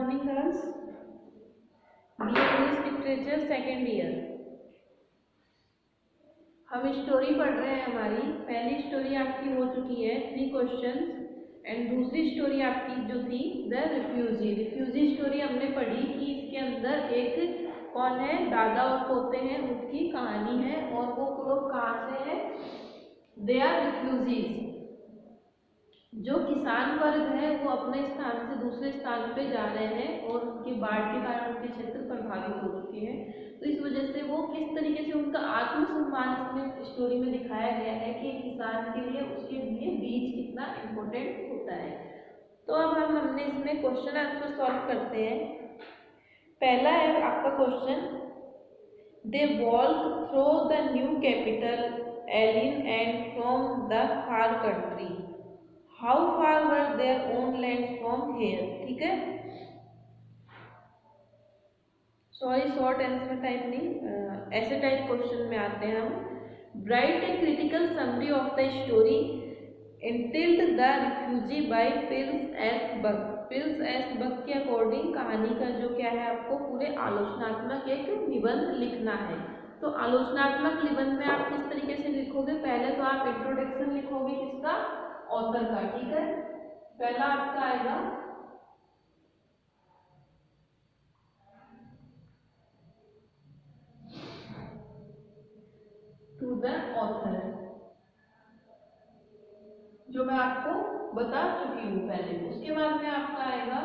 Morning girls, B English literature second year. हम story पढ़ रहे हैं। हमारी पहली स्टोरी आपकी हो चुकी है 3 क्वेश्चंस एंड दूसरी स्टोरी आपकी जो थी द रिफ्यूजी। रिफ्यूजी स्टोरी हमने पढ़ी कि इसके अंदर एक कौन है, दादा और पोते हैं, उनकी कहानी है और वो लोग कहाँ से हैं, दे आर रिफ्यूजीज। जो किसान वर्ग है वो अपने स्थान से दूसरे स्थान पे जा रहे हैं और उनके बाढ़ के कारण उनके क्षेत्र प्रभावित हो चुके हैं। तो इस वजह से वो किस तरीके से उनका आत्मसम्मान इसमें स्टोरी में दिखाया गया है कि किसान के लिए उसके लिए बीज कितना इम्पोर्टेंट होता है। तो अब हमने इसमें क्वेश्चन आंसर सॉल्व करते हैं। पहला है आपका question, they walk through the new capital alien and from the far country, how far were their own land from here. ठीक है, सॉरी शॉर्ट आंसर टाइप नहीं, ऐसे टाइप क्वेश्चन में आते हैं हम। Write a critical summary of the story entitled the refugee by Pearl S Buck. Pearl S Buck के according कहानी का जो क्या है, आपको पूरे आलोचनात्मक एक निबंध लिखना है। तो आलोचनात्मक निबंध में आप किस तरीके से लिखोगे, पहले तो आप इंट्रोडक्शन लिखोगे किसका, ऑथर का। ठीक है, पहला आपका आएगा टू द ऑथर, जो मैं आपको बता चुकी हूं पहले। उसके बाद में आपका आएगा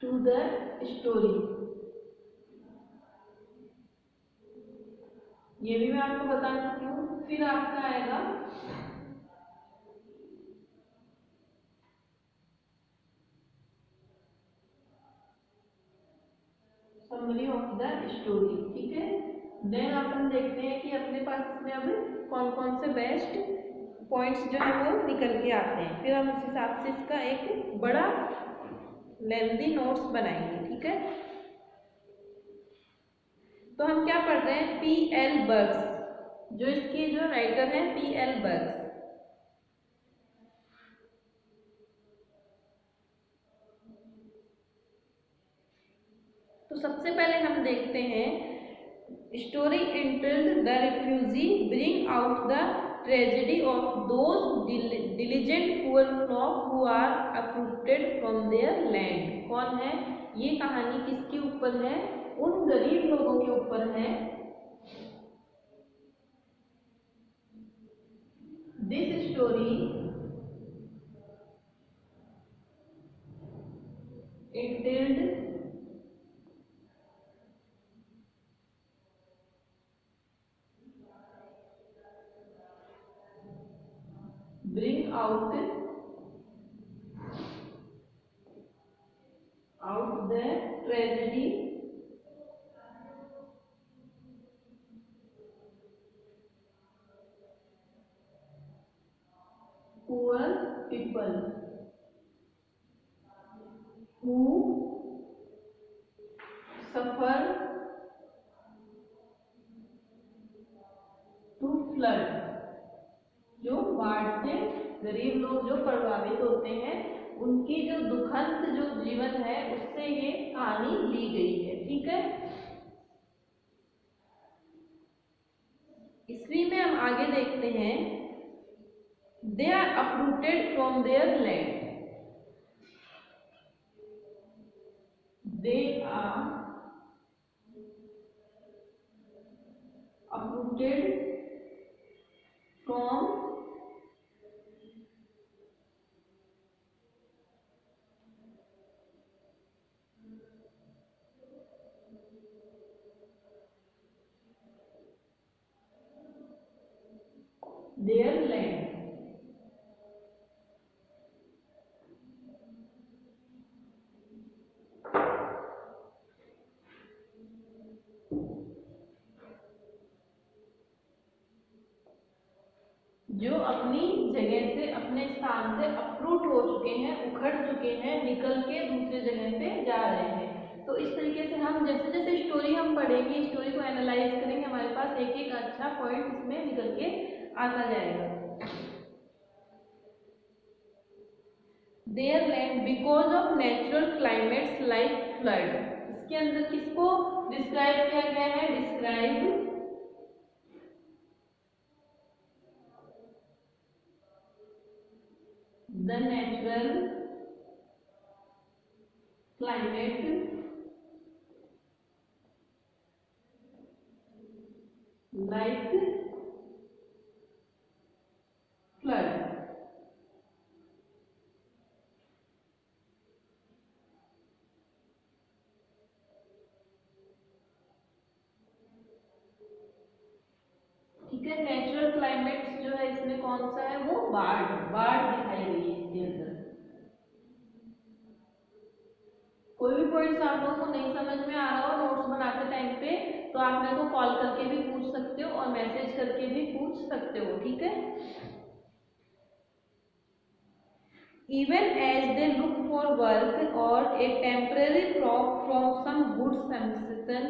टू द स्टोरी, ये भी मैं आपको बता चुकी हूँ। फिर आपका आएगा समरी ऑफ द स्टोरी। ठीक है, देन अपन देखते हैं कि अपने पास इसमें अब कौन कौन से बेस्ट पॉइंट्स जो है वो निकल के आते हैं। फिर हम उस हिसाब से इसका एक बड़ा लेंथी नोट्स बनाएंगे। ठीक है, तो हम क्या पढ़ रहे हैं, पी एल बर्ग्स, जो इसके जो राइटर हैं पी एल बर्ग्स। तो सबसे पहले हम देखते हैं, story entitled the refugee bring out the tragedy of those diligent poor flock who are uprooted from their land. कौन है, ये कहानी किसके ऊपर है, उन गरीब लोगों के ऊपर है। This story entitled bring out the tragedy poor people who suffer to flood। जो बाढ़ से गरीब लोग जो प्रभावित होते हैं, उनकी जो दुखंत जो जीवन है उससे ये कहानी ली गई है। ठीक है, ईस्वी में हम आगे देखते हैं, they are uprooted from their land, they are uprooted from their land। जो अपनी जगह से, अपने स्थान से अप्रूट हो चुके हैं, उखड़ चुके हैं, निकल के दूसरे जगह पे जा रहे हैं। तो इस तरीके से हम जैसे जैसे स्टोरी हम पढ़ेंगे, स्टोरी को एनालाइज करेंगे, हमारे पास एक एक अच्छा पॉइंट इसमें निकल के आता जाएगा। There land because of natural climates like flood, इसके अंदर किसको डिस्क्राइब किया गया है, describe the natural climate like flood. ठीक है, नेचुरल क्लाइमेट जो है इसमें कौन सा है, वो बाढ़, बाढ़ दिखाई गई है इसके अंदर। कोई भी पॉइंट्स आप लोगों को नहीं समझ में आ रहा हो नोट्स बनाते टाइम पे, तो आप मेरे को कॉल करके भी पूछ सकते हो और मैसेज करके भी पूछ सकते हो, ठीक है। Even as they look for work or a temporary crop from some good season,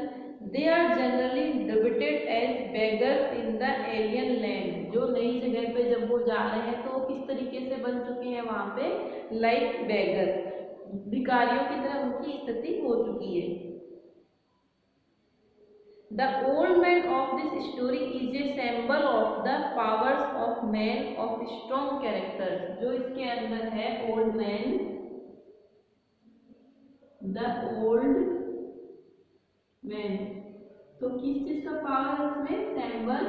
they are generally debited as beggars in the alien land। जो नई जगह पे जब वो जा रहे हैं तो वो किस तरीके से बन चुके हैं वहां पे, लाइक बेगर, भिखारियों की तरह उनकी स्थिति हो चुकी है। The old man of this story is a symbol of the powers of man of strong characters। जो इसके अंदर है old man, the old man, तो किस चीज का पावर है इसमें, symbol,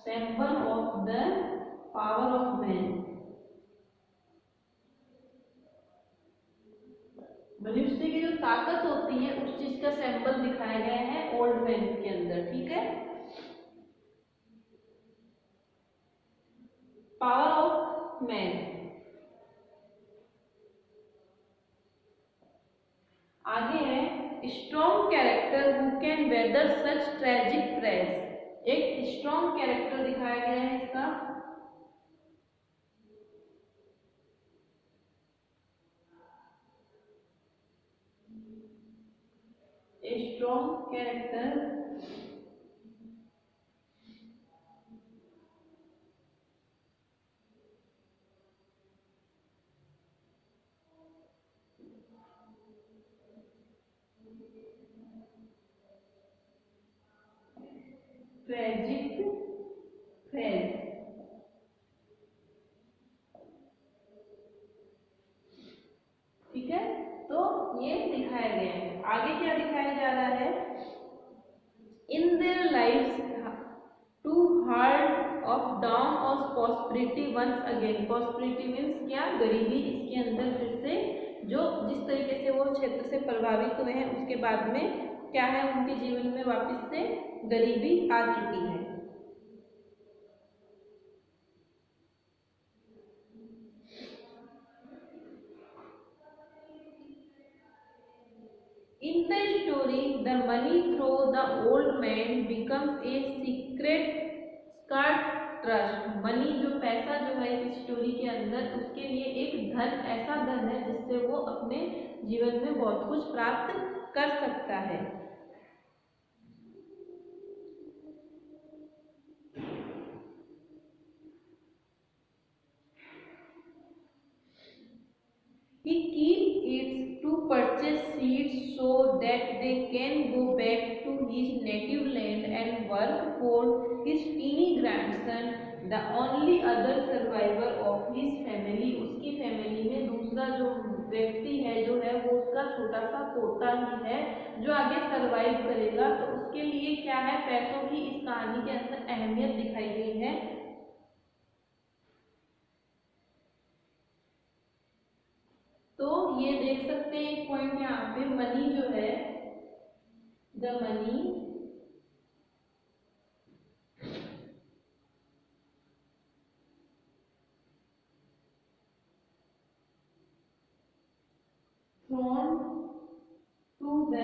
symbol of the power of man, मनुष्य की जो ताकत होती है उस चीज का सैंपल दिखाया गया है ओल्ड मैन के अंदर, ठीक है। पावर ऑफ मैन, आगे है strong character who can weather such tragic press. एक स्ट्रॉन्ग कैरेक्टर दिखाया गया है इसका, स्ट्रॉन्ग कैरेक्टर ट्रेजिक प्रेस, ठीक है। तो ये दिखाया गया है। आगे क्या दिखाया जा रहा है, in their lives to hard of down of prosperity once again. Prosperity means क्या, गरीबी इसके अंदर फिर से, जो जिस तरीके से वो क्षेत्र से प्रभावित हुए हैं उसके बाद में क्या है, उनके जीवन में वापस से गरीबी आ चुकी है। In the story, the money through the old man becomes a secret scarred trust। Money जो पैसा जो है इस स्टोरी के अंदर उसके लिए एक धन, ऐसा धन है जिससे वो अपने जीवन में बहुत कुछ प्राप्त कर सकता है। He keeps it to purchase seeds so that they can go back to his native land and work for his teeny grandson, the only other survivor of his family। उसकी फैमिली में दूसरा जो व्यक्ति है जो है वो उसका छोटा सा पोता ही है जो आगे सरवाइव करेगा। तो उसके लिए क्या है, पैसों की इस कहानी के अंदर अहमियत दिखाई गई है। तो ये देख सकते हैं एक पॉइंट यहाँ पे, मनी जो है, the money thrown to the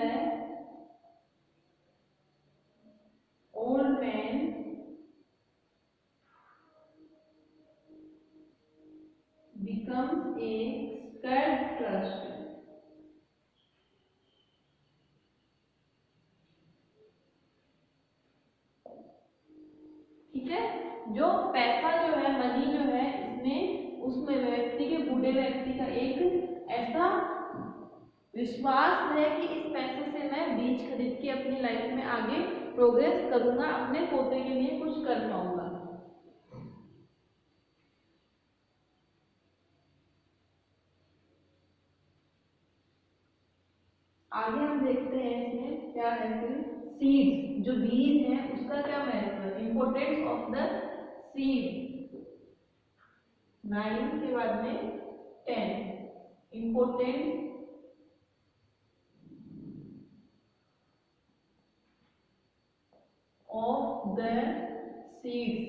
old man becomes a scared trust। ठीक है। जो पैसा जो है, मनी जो है, इसमें उसमें व्यक्ति के, बूढ़े व्यक्ति का एक ऐसा विश्वास है कि इस पैसे से मैं बीज खरीद के अपनी लाइफ में आगे प्रोग्रेस करूंगा, अपने पोते के लिए कुछ कर पाऊंगा। आगे हम देखते हैं इसमें क्या है फिर, सीड्स, जो बीज है उसका क्या महत्व है, इंपोर्टेंस ऑफ द सीड। 9 के बाद में 10, importance of the seeds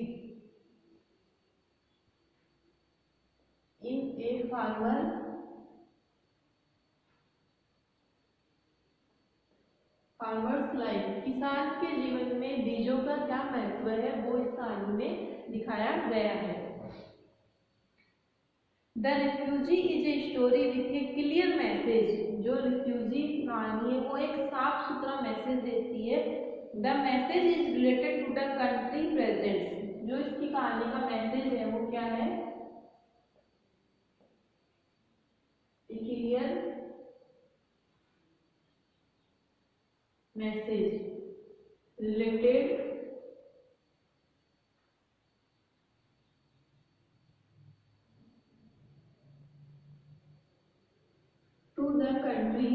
in a farmer's life. किसान के जीवन में बीजों का क्या महत्व है वो इस कहानी में दिखाया गया है। The refugee is a story with a clear message. जो रिफ्यूजी कहानी है वो एक साफ सुथरा मैसेज देती है। The message is related to the country peasants. जो इसकी कहानी का मैसेज है वो क्या है, clear message related to the country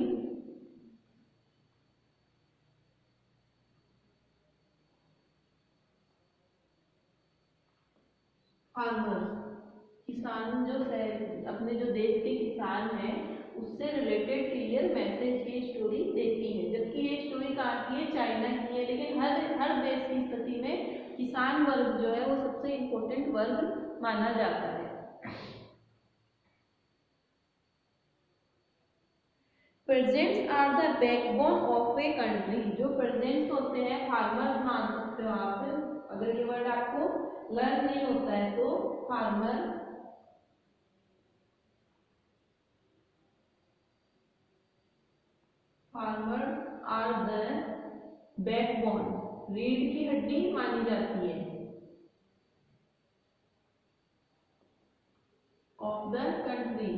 farmers. किसान जो है, अपने जो देश के किसान हैं उससे रिलेटेड क्लियर मैसेज की स्टोरी देती है। जबकि ये स्टोरी कहाँ की है, चाइना की है, लेकिन हर देश की स्थिति में किसान वर्ग जो है वो सबसे इम्पोर्टेंट वर्ग माना जाता है। Peasants are the backbone of a country. जो प्रेजेंट्स होते हैं, फार्मर मान सकते हो आप, अगर ये वर्ड आपको लर्न नहीं होता है तो farmer farmers are the backbone, रीढ़ की हड्डी मानी जाती है ऑफ द कंट्री।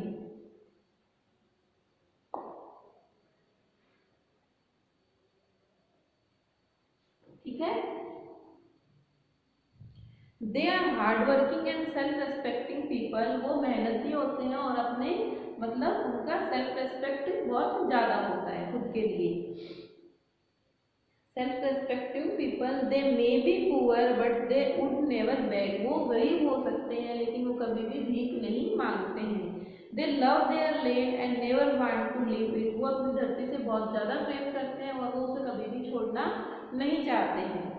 ठीक है। They are hard working and self respecting people. वो मेहनती होते हैं और अपने मतलब उनका सेल्फ रेस्पेक्ट बहुत ज्यादा होता है खुद के लिए। Self respective people, they may be poor but they would never beg. वो गरीब हो सकते हैं लेकिन वो कभी भी भीख नहीं मांगते हैं। They love their land and never want to leave it. वो अपनी धरती से बहुत ज्यादा प्रेम करते हैं और वो उसे कभी भी छोड़ना नहीं चाहते हैं।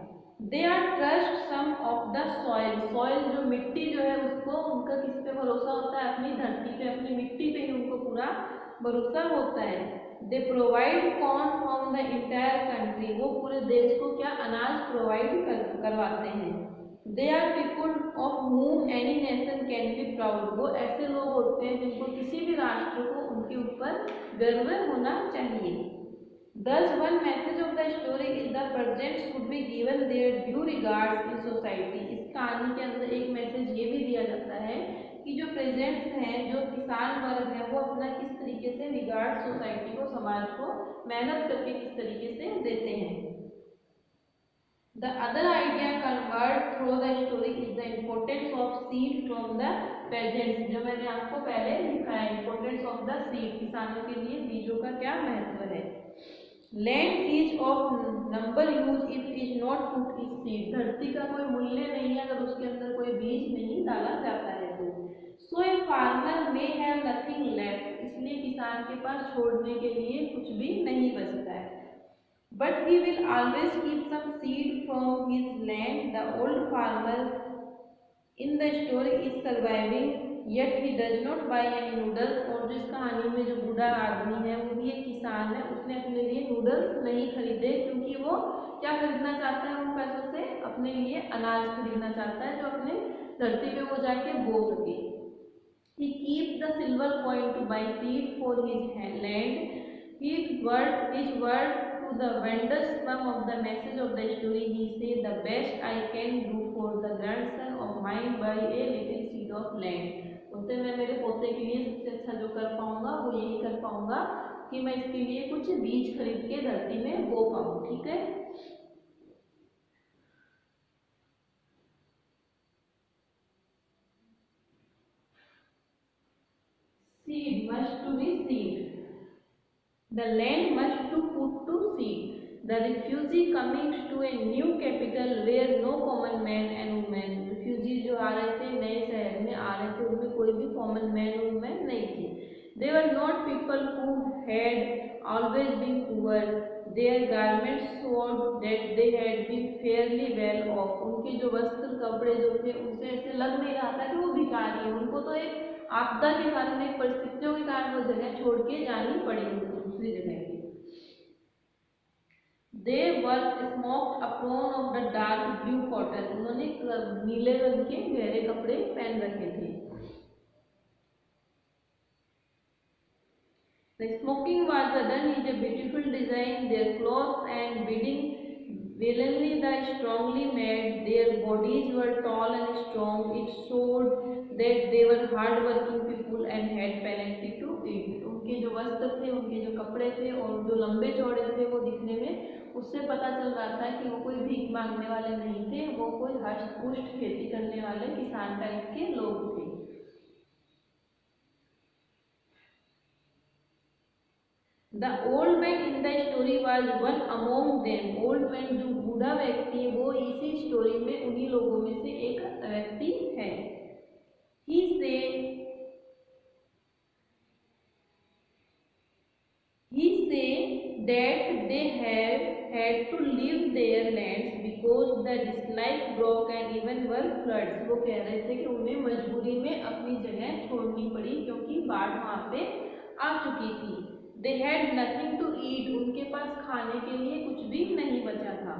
They are true sons of the soil. Soil जो मिट्टी जो है उसको, उनका किस पे भरोसा होता है, अपनी धरती पे, अपनी मिट्टी पे ही उनको पूरा भरोसा होता है। They provide corn from the entire country. वो पूरे देश को क्या अनाज प्रोवाइड करवाते हैं। They are people of whom any nation can be proud. वो ऐसे लोग होते हैं जिनको किसी भी राष्ट्र को उनके ऊपर गर्व होना चाहिए। Thus, one message of the story is the presents should be given their due regards in society. इस कहानी के अंदर एक मैसेज ये भी दिया जाता है कि जो प्रेजेंट्स हैं, जो किसान वर्ग है, वो अपना किस तरीके से रिगार्ड सोसाइटी को, समाज को मेहनत करके किस तरीके से देते हैं। The other idea conveyed through the story is the importance of seed from the peasants। जो मैंने आपको पहले दिखाया, importance of the seed, किसानों के लिए बीजों का क्या महत्व है। Land is of number use if is not put is seed. धरती का कोई मूल्य नहीं है अगर उसके अंदर कोई बीज नहीं डाला जाता है तो। So a farmer may have nothing left. इसलिए किसान के पास छोड़ने के लिए कुछ भी नहीं बचता है। But he will always keep some seed from his land. The old farmer in the story is surviving yet he does not buy any noodles. और जो इस कहानी में जो बूढ़ा आदमी है वो भी एक किसान है, उसने अपने लिए नूडल्स नहीं खरीदे क्योंकि वो क्या खरीदना चाहता है, उन पैसों से अपने लिए अनाज खरीदना चाहता है जो अपने धरती पे वो जाके बो सके। He keep the silver coin to buy seed for his land. His word to to the vendor's mum of the message of the story, he said, "The best I can do for the grandson of mine buy a little seed of land." बोलते मैं मेरे पोते के लिए सबसे अच्छा जो कर पाऊंगा वो यही कर पाऊंगा कि मैं इसके लिए कुछ बीज खरीद के धरती में बो पाऊं। ठीक है, seed must to be seed. The land must to put to seed. The refugee coming to a new capital where no common man and woman. Refugee जो आ रहे थे नए शहर में आ रहे थे उनमें कोई भी common man और woman नहीं थे। They were not people who had always been poor. Their garments showed that they had been fairly well off. उनके जो वस्त्र कपड़े जो थे उनसे ऐसे लग नहीं रहा था कि वो भिखारी है। उनको तो एक आपदा के कारण, एक परिस्थितियों के कारण वो जगह छोड़ के जानी पड़ी उनको दूसरी जगह की। They were smoked apron of the dark blue cotton. उन्होंने नीले रंग के गहरे कपड़े पहन रखे थे। The smoking was done is a beautiful design. Their clothes and bedding willingly the strongly made. Their bodies were tall and strong. It showed that they were hard working people and had plenty to eat. उनके जो वस्त्र थे, उनके जो कपड़े थे और जो लंबे चौड़े थे वो दिखने में उससे पता चल रहा था कि वो कोई भीख मांगने वाले नहीं थे, वो कोई हष्ट पुष्ट खेती करने वाले किसान टाइप के लोग थे। The old man in the story was one among them. Old man जो बूढ़ा व्यक्ति है वो इसी स्टोरी में उन्हीं लोगों में से एक व्यक्ति है। He said that they have had to leave their lands because the dislike broke and even were floods. वो कह रहे थे कि उन्हें मजबूरी में अपनी जगह छोड़नी पड़ी क्योंकि बाढ़ वहां पे आ चुकी थी। They had nothing to eat. उनके पास खाने के लिए कुछ भी नहीं बचा था।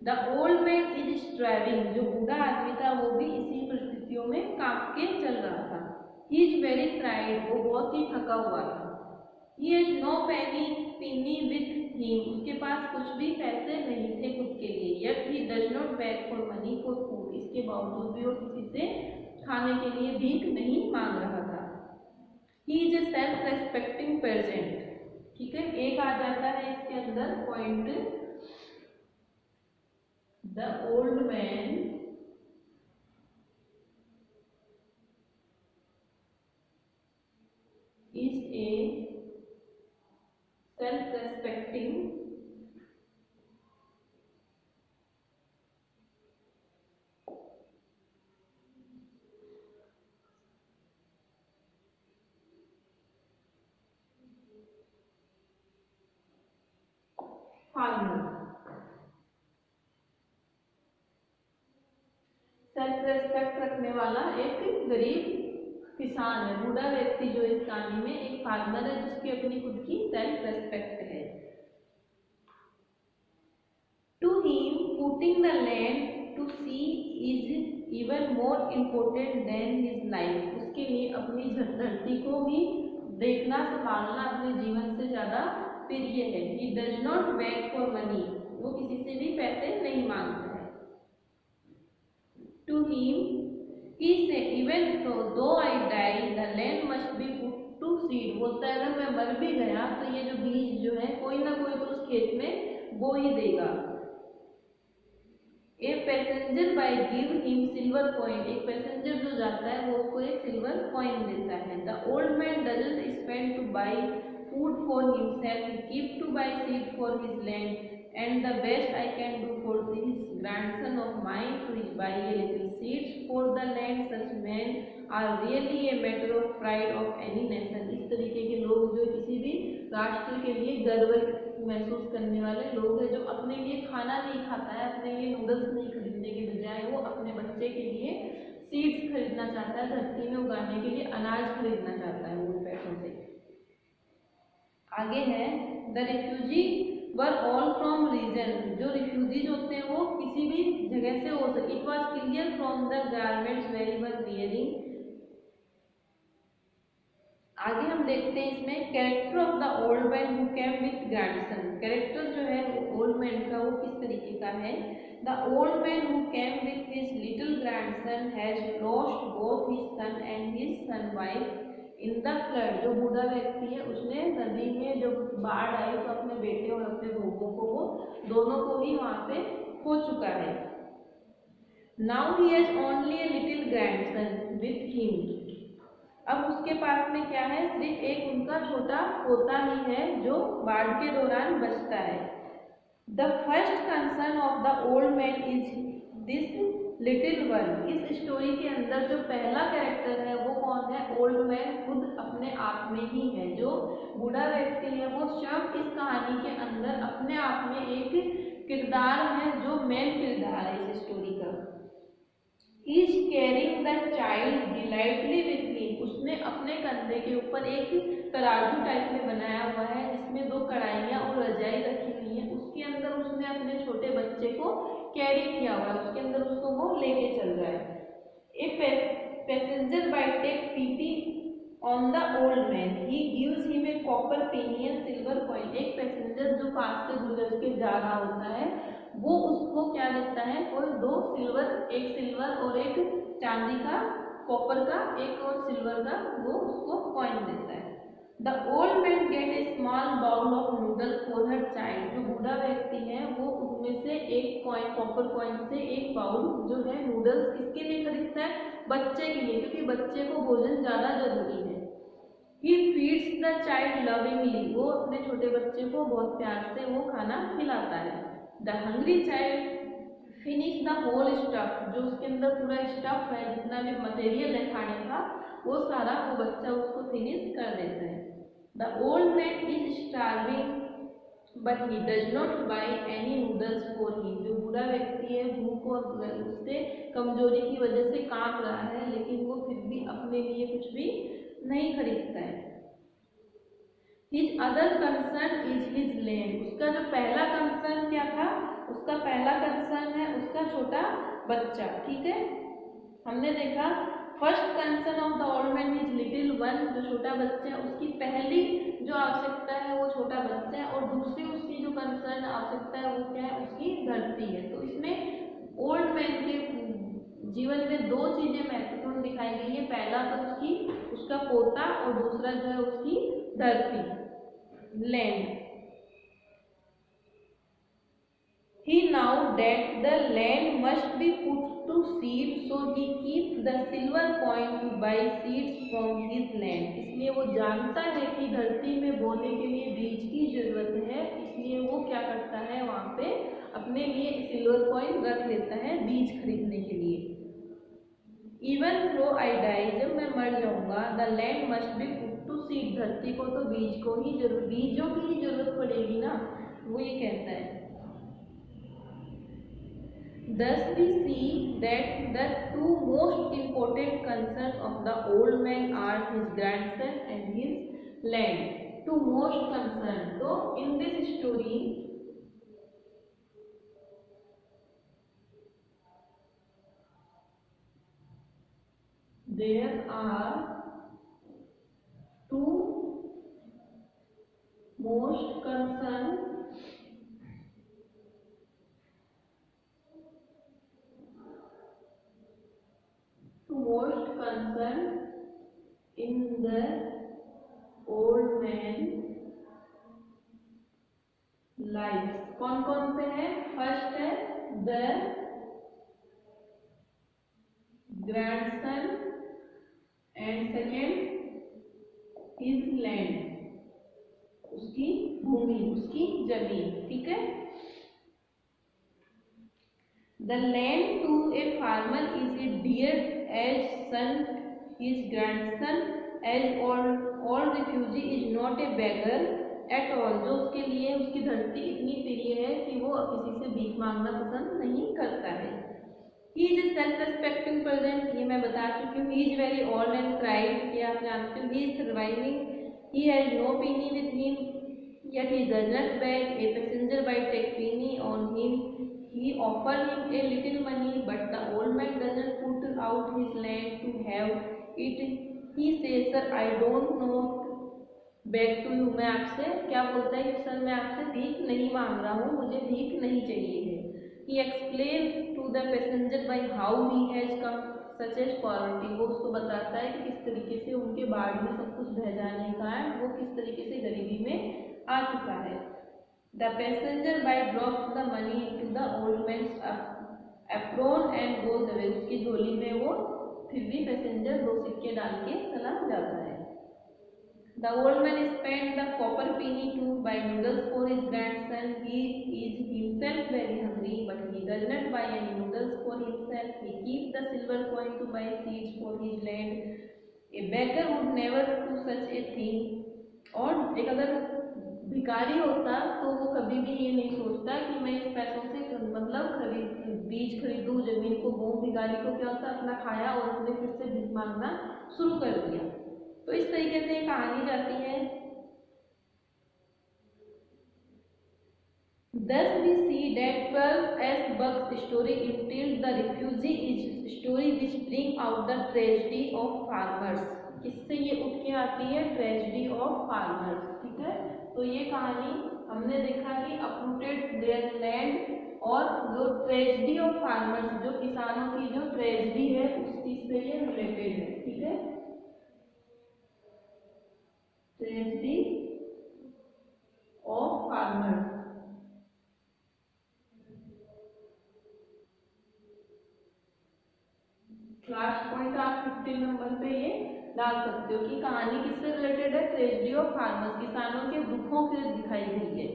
The old man is striving. जो बूढ़ा आदमी था वो भी इसी परिस्थितियों में कांप के चल रहा था। He is very tired. वो बहुत ही थका हुआ था। He has no penny with him. उसके पास कुछ भी पैसे नहीं थे खुद के लिए। Yet he does not beg for money for food. इसके बावजूद भी वो किसी से खाने के लिए भीख नहीं मांग रहा था। He is a self-respecting peasant. ठीक है, एक आ जाता है इसके अंदर point, the old man is a self-respecting farmer. Self respect रखने वाला एक गरीब किसान है। बूढ़ा व्यक्ति जो इस कहानी में एक फार्मर है जिसकी अपनी खुद की सेल्फ रेस्पेक्ट है। To him putting the land to see is even more important than his life. उसके लिए अपनी धरती को भी देखना संभालना अपने जीवन से ज्यादा प्रिय है। ही does not bag for money. वो किसी से भी पैसे नहीं मांगता है। To him, he said, even though I die, the land must be put to seed. बोलता है अगर मैं मर भी गया तो ये जो बीज जो है कोई ना कोई तो उस खेत में बो ही देगा। A passenger by give him silver coin. एक पैसेंजर जो जाता है वो उसको एक सिल्वर कॉइन देता है। The old man doesn't spend to buy food for himself. He keep to buy seed for his land. And the best I can do for this grandson of mine to is buy a little seeds for the land. Such men are really a matter of pride of any nation. इस तरीके के लोग जो किसी भी राष्ट्र के लिए गर्व महसूस करने वाले लोग हैं, जो अपने लिए खाना नहीं खाता है, अपने लिए नूडल्स नहीं खरीदने के बजाय वो अपने बच्चे के लिए सीड्स खरीदना चाहता है, धरती में उगाने के लिए अनाज खरीदना चाहता है वो पैसों से। आगे है the refugee were all from region. जो रिफ्यूजीज होते हैं वो किसी भी जगह से हो सके। It was clear from the garments they were wearing. आगे हम देखते हैं इसमें character of the old man who came with grandson. Character जो है मैन का वो किस तरीके का है। The old man who came with his little grandson has lost both his son and his son wife in the flood. जो बूढ़ा व्यक्ति है उसने नदी में जब बाढ़ आई तो अपने बेटे और अपने बहुओं को वो दोनों को ही वहां पे खो चुका है। Now he has only a little grandson with him. अब उसके पास में क्या है, सिर्फ एक उनका छोटा पोता ही है जो बाढ़ के दौरान बचता है। The first concern of the old man is this little one. इस स्टोरी के अंदर जो पहला कैरेक्टर है वो कौन है, ओल्ड मैन खुद अपने आप में ही है। जो बूढ़ा व्यक्ति है वो शब्द इस कहानी के अंदर अपने आप में एक किरदार है जो मेन किरदार है इस स्टोरी का। He is carrying the child delightfully with him। उसने अपने कंधे के ऊपर एक तराजू टाइप में बनाया हुआ है जिसमें 2 कढ़ाइयाँ और रजाई रखी हुई है। उसके अंदर उसने अपने छोटे बच्चे को कैरी किया हुआ है, उसके अंदर उसको वो लेके चल रहा है। A passenger by take pity on the old man, he gives him a copper penny and silver coin. एक पैसेंजर जो पास से गुजर के जा रहा होता है वो उसको क्या देता है, कोई 2 सिल्वर, एक सिल्वर और एक चांदी का, कॉपर का एक और सिल्वर का, वो उसको कॉइन देता है। The old man get a small bowl of noodle for her child. जो बूढ़ा व्यक्ति है वो उसमें से एक कॉइन, कॉपर कॉइन से एक बाउल जो है नूडल्स किसके लिए खरीदता है, बच्चे के लिए, क्योंकि बच्चे को भोजन ज्यादा जरूरी है। He feeds the child lovingly। वो अपने छोटे बच्चे को बहुत प्यार से वो खाना खिलाता है। The hungry child finish the whole stuff। जो उसके अंदर पूरा स्टफ है, जितना भी मटेरियल है खाने का, वो सारा वो बच्चा उसको फिनिश कर देता है। The old man is starving but he does not buy any noodles for him। जो बूढ़ा व्यक्ति है भूख और उससे कमजोरी की वजह से कांप रहा है, लेकिन वो फिर भी अपने लिए कुछ भी नहीं खरीदता है। His other concern is his land। उसका जो पहला कंसर्न क्या था, उसका पहला कंसर्न है उसका छोटा बच्चा। ठीक है, हमने देखा first concern of the old man is little one. जो छोटा बच्चा है उसकी पहली जो आवश्यकता है वो छोटा बच्चा है, और दूसरी उसकी जो कंसर्न आवश्यकता है वो क्या है, उसकी धरती है। तो इसमें ओल्ड मैन के जीवन में 2 चीजें महत्वपूर्ण दिखाई गई है। पहला तो उसका पोता, और दूसरा जो है उसकी धरती, land. He now that the land must be put to seed, so he keeps the silver coin to buy seeds from his land। इसलिए वो जानता है कि धरती में बोने के लिए बीज की जरूरत है, इसलिए वो क्या करता है, वहाँ पे अपने लिए सिल्वर कॉइन रख लेता है बीज खरीदने के लिए। Even though I die, जब मैं मर जाऊंगा, the land must be put to seed। धरती को तो बीज को ही बीजों की ही जरूरत पड़ेगी ना, वो ये कहता है। Thus we see that the 2 most important concerns of the old man are his grandson and his land। 2 most concerns। So in this story there are 2 most concerns in the old man life। कौन कौन से हैं, first है the grandson and second his land, उसकी भूमि, उसकी जमीन। ठीक है, the land to a farmer is a dear as son his grandson as all refugee is not a beggar at all. जो उसके लिए उसकी धरती इतनी प्रिय है कि वो किसी से भीख मांगना पसंद नहीं करता है। He is a self respecting peasant, ये मैं बता चुकी हूँ। He is very old and cried, ये आप जानते हो। He is surviving, he has no penny with him yet he does not beg a passenger by take penny on him। He offer him a little money, but the old man doesn't put out his land to have it। He says, sir, I don't know back to you, मैं आपसे क्या बोलता है कि sir मैं आपसे भीख नहीं मांग रहा हूँ, मुझे भीख नहीं चाहिए है। He explain to the passenger by how he has come such as poverty, वो उसको बताता है कि किस तरीके से उनके बाढ़ में सब कुछ बह जाने के कारण वो किस तरीके से गरीबी में आ चुका है। The passenger by drops the money to the old man's apron and goes away, उसकी झोली में वो फिर भी पैसेंजर 2 सिक्के डाल के चला जाता है। The old man spent the copper penny to buy noodles for his grandson. He is himself very hungry, but he does not buy any noodles for himself. He keeps the silver coin to buy seeds for his land. A beggar would never do such a thing. और एक अगर भिखारी होता तो वो कभी भी ये नहीं सोचता कि मैं इस पैसों से मतलब बीज खरीदूं, जमीन को बोऊं। भिखारी को क्या होता, अपना खाया और उसने फिर से भीख मांगना शुरू कर दिया। तो इस तरीके से कहानी जाती है। Thus we see that 12S Buck's story entails the refugee is story which bring out the tragedy of farmers। किससे ये उठ के आती है, ट्रेजेडी ऑफ फार्मर्स, ठीक है। तो ये कहानी हमने देखा कि अपरूटेड देयर लैंड और जो ट्रेजेडी ऑफ फार्मर्स, जो किसानों की जो ट्रेजेडी है उस चीज से ये रिलेटेड है, ठीक है। Tragedy of farmers, last point आप 15 नंबर पे ये डाल सकते हो कि कहानी किससे रिलेटेड है, ट्रेजेडी ऑफ फार्मर्स, किसानों के दुखों से दिखाई गई है।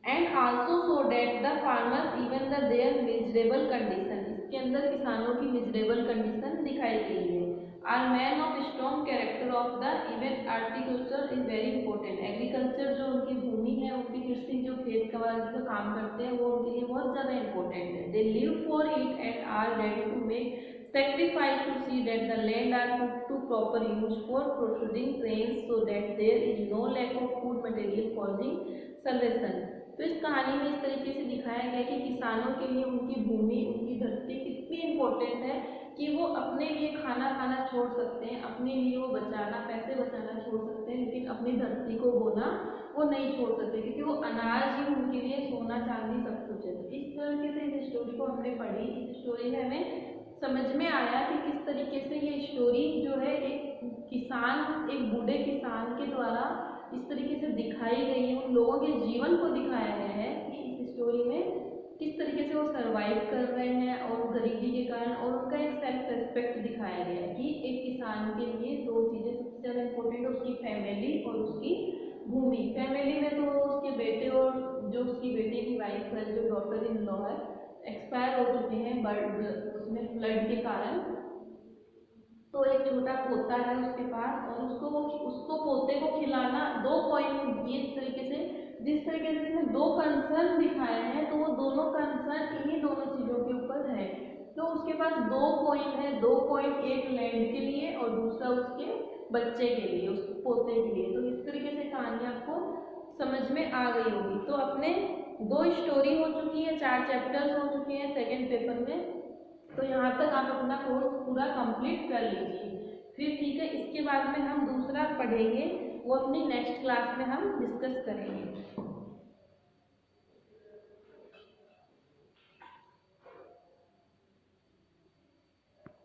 And also so that the farmers even the their miserable condition, इसके अंदर किसानों की मिजरेबल कंडीशन दिखाई गई है। Are man of strong character of the even agriculture is very important, agriculture जो उनकी भूमि है, उनकी कृषि जो खेत का जो काम करते हैं वो उनके लिए बहुत ज्यादा इंपॉर्टेंट है। They live for it and are ready to make sacrifice to see that the land are put to proper use for protruding trains so that there is no lack of food material causing starvation। तो इस कहानी में इस तरीके से दिखाया गया कि किसानों के लिए उनकी भूमि, उनकी धरती कितनी इम्पोर्टेंट है कि वो अपने लिए खाना खाना छोड़ सकते हैं, अपने लिए वो बचाना, पैसे बचाना छोड़ सकते हैं, लेकिन अपनी धरती को बोना वो नहीं छोड़ सकते, क्योंकि वो अनाज ही उनके लिए सोना चांदी सब कुछ है। तो इस तरीके से इस स्टोरी को हमने पढ़ी। इस स्टोरी में हमें समझ में आया कि किस तरीके से ये स्टोरी जो है एक किसान, एक बूढ़े किसान के द्वारा इस तरीके से दिखाई गई है, उन लोगों के जीवन को दिखाया गया है कि इस स्टोरी में किस तरीके से वो सरवाइव कर रहे हैं और गरीबी के कारण, और उनका एक सेल्फ रेस्पेक्ट दिखाया गया है कि एक किसान के लिए 2 चीज़ें सबसे ज़्यादा इम्पोर्टेंट है, उसकी फैमिली और उसकी भूमि। फैमिली में तो उसके बेटे और जो उसकी बेटे की वाइफ है, जो डॉटर इन लॉ है, एक्सपायर हो चुके हैं उसमें फ्लड के कारण। तो एक छोटा पोता है उसके पास और उसको पोते को खिलाना 2 पॉइंट, ये तरीके से जिस तरीके से इसमें 2 कंसर्न दिखाए हैं तो वो दोनों कंसर्न इन्हीं दोनों चीज़ों के ऊपर है। तो उसके पास 2 पॉइंट है, 2 पॉइंट, एक लैंड के लिए और दूसरा उसके बच्चे के लिए, उस पोते के लिए। तो इस तरीके से कहानी आपको समझ में आ गई होगी। तो अपने 2 स्टोरी हो चुकी है, 4 चैप्टर्स हो चुके हैं सेकेंड पेपर में। तो यहाँ तक आप अपना कोर्स पूरा कंप्लीट कर लीजिए। फिर ठीक है, इसके बाद में हम दूसरा पढ़ेंगे, वो अपनी नेक्स्ट क्लास में हम डिस्कस करेंगे।